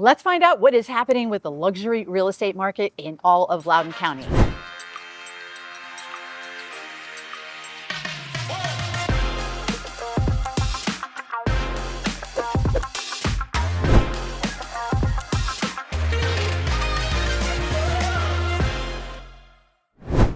Let's find out what is happening with the luxury real estate market in all of Loudoun County.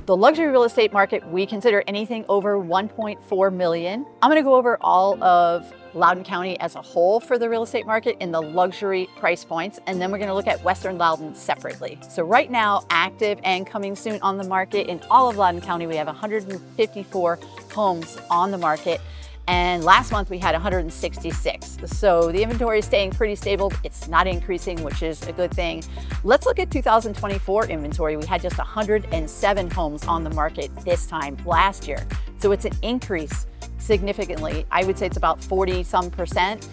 The luxury real estate market, we consider anything over 1.4 million. I'm going to go over all of Loudoun County as a whole for the real estate market in the luxury price points, and then we're going to look at Western Loudoun separately. So right now, active and coming soon on the market in all of Loudoun County, we have 154 homes on the market. And last month we had 166. So the inventory is staying pretty stable. It's not increasing, which is a good thing. Let's look at 2024 inventory. We had just 107 homes on the market this time last year. So it's an increase significantly. I would say it's about 40%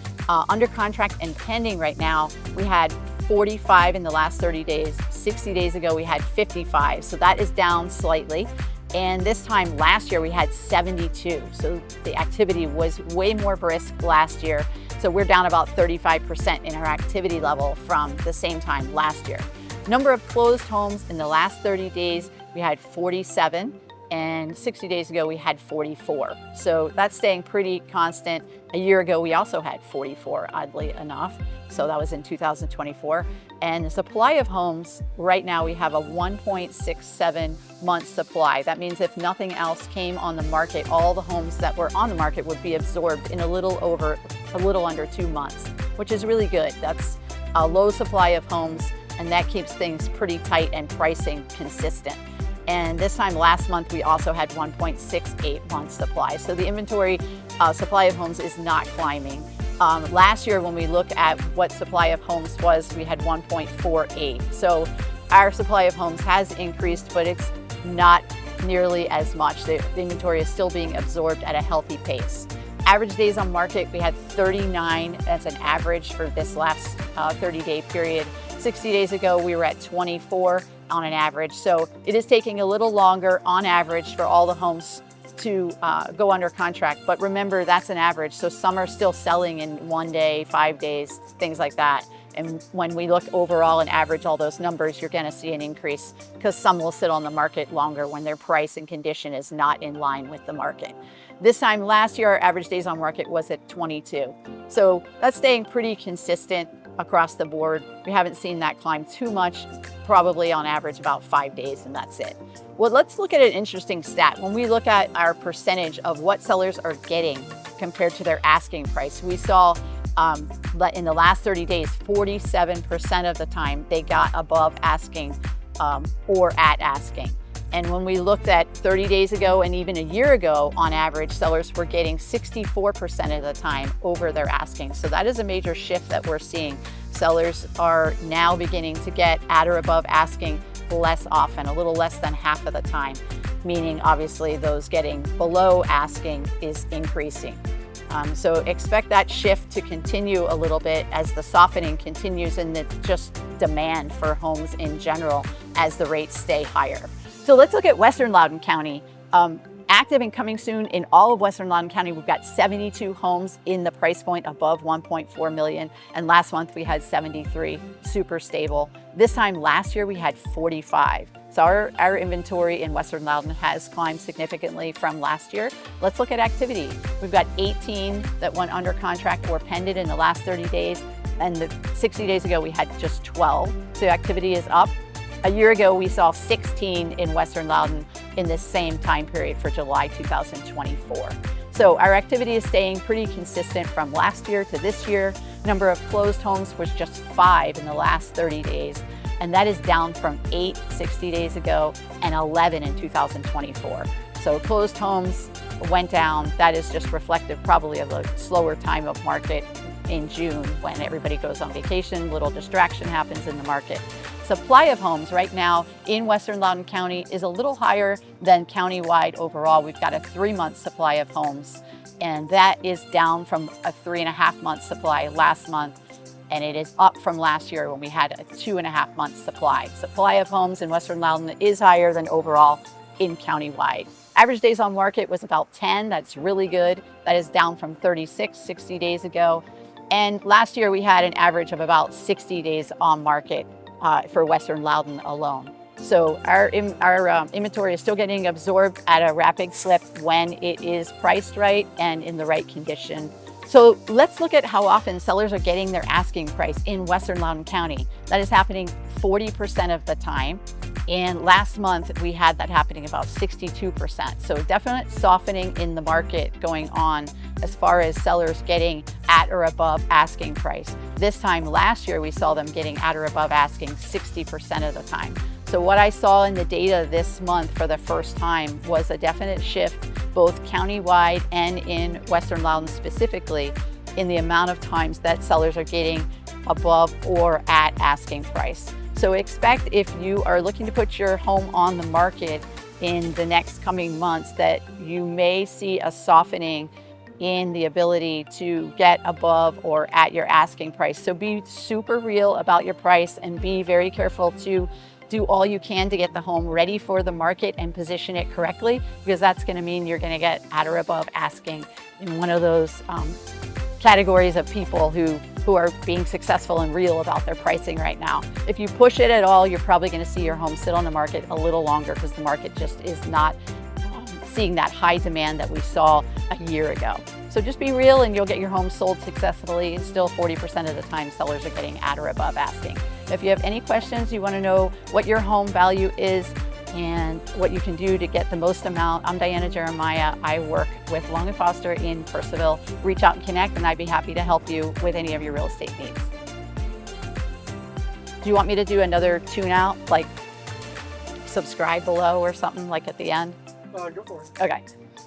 under contract and pending right now. We had 45 in the last 30 days. 60 days ago, we had 55. So that is down slightly. And this time last year, we had 72. So the activity was way more brisk last year. So we're down about 35% in our activity level from the same time last year. Number of closed homes in the last 30 days, we had 47. And 60 days ago, we had 44. So that's staying pretty constant. A year ago, we also had 44, oddly enough. So that was in 2024. And the supply of homes, right now, we have a 1.67 month supply. That means if nothing else came on the market, all the homes that were on the market would be absorbed in a little under 2 months, which is really good. That's a low supply of homes, and that keeps things pretty tight and pricing consistent. And this time last month, we also had 1.68 months supply. So the inventory supply of homes is not climbing. Last year, when we look at what supply of homes was, we had 1.48. So our supply of homes has increased, but it's not nearly as much. The inventory is still being absorbed at a healthy pace. Average days on market, we had 39 as an average for this last 30-day period. 60 days ago, we were at 24 on an average. So it is taking a little longer on average for all the homes to go under contract. But remember, that's an average. So some are still selling in 1 day, 5 days, things like that. And when we look overall and average all those numbers, you're going to see an increase because some will sit on the market longer when their price and condition is not in line with the market. This time last year, our average days on market was at 22. So that's staying pretty consistent across the board. We haven't seen that climb too much, probably on average about 5 days, and that's it. Well, let's look at an interesting stat. When we look at our percentage of what sellers are getting compared to their asking price, we saw in the last 30 days, 47% of the time they got above asking or at asking. And when we looked at 30 days ago and even a year ago, on average, sellers were getting 64% of the time over their asking. So that is a major shift that we're seeing. Sellers are now beginning to get at or above asking less often, a little less than half of the time, meaning obviously those getting below asking is increasing. So expect that shift to continue a little bit as the softening continues and the just demand for homes in general as the rates stay higher. So let's look at Western Loudoun County. Active and coming soon in all of Western Loudoun County, we've got 72 homes in the price point above 1.4 million. And last month we had 73, super stable. This time last year we had 45. So our inventory in Western Loudoun has climbed significantly from last year. Let's look at activity. We've got 18 that went under contract or pending in the last 30 days. And 60 days ago we had just 12. So activity is up. A year ago, we saw 16 in Western Loudoun in this same time period for July 2024. So our activity is staying pretty consistent from last year to this year. Number of closed homes was just 5 in the last 30 days, and that is down from 8 60 days ago and 11 in 2024. So closed homes went down. That is just reflective probably of a slower time of market in June when everybody goes on vacation, little distraction happens in the market. Supply of homes right now in Western Loudoun County is a little higher than countywide overall. We've got a 3-month supply of homes, and that is down from a 3.5-month supply last month, and it is up from last year when we had a 2.5-month supply. Supply of homes in Western Loudoun is higher than overall in countywide. Average days on market was about 10. That's really good. That is down from 36 60 days ago. And last year we had an average of about 60 days on market for Western Loudoun alone. So our inventory is still getting absorbed at a rapid clip when it is priced right and in the right condition. So let's look at how often sellers are getting their asking price in Western Loudoun County. That is happening 40% of the time. And last month we had that happening about 62%. So definite softening in the market going on as far as sellers getting at or above asking price. This time last year, we saw them getting at or above asking 60% of the time. So what I saw in the data this month for the first time was a definite shift, both countywide and in Western Loudoun specifically, in the amount of times that sellers are getting above or at asking price. So expect, if you are looking to put your home on the market in the next coming months, that you may see a softening in the ability to get above or at your asking price. So be super real about your price and be very careful to do all you can to get the home ready for the market and position it correctly, because that's going to mean you're going to get at or above asking in one of those categories of people who are being successful and real about their pricing right now. If you push it at all, you're probably going to see your home sit on the market a little longer because the market just is not seeing that high demand that we saw a year ago. So just be real and you'll get your home sold successfully. And still 40% of the time sellers are getting at or above asking. If you have any questions, you want to know what your home value is and what you can do to get the most amount, I'm Diana Geremia. I work with Long & Foster in Purcellville. Reach out and connect and I'd be happy to help you with any of your real estate needs. Do you want me to do another tune out, like subscribe below or something like at the end? Go for it. Okay.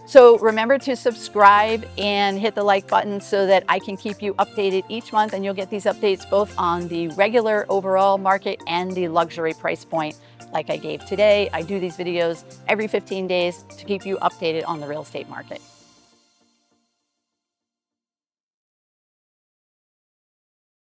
So remember to subscribe and hit the like button so that I can keep you updated each month, and you'll get these updates both on the regular overall market and the luxury price point like I gave today. I do these videos every 15 days to keep you updated on the real estate market.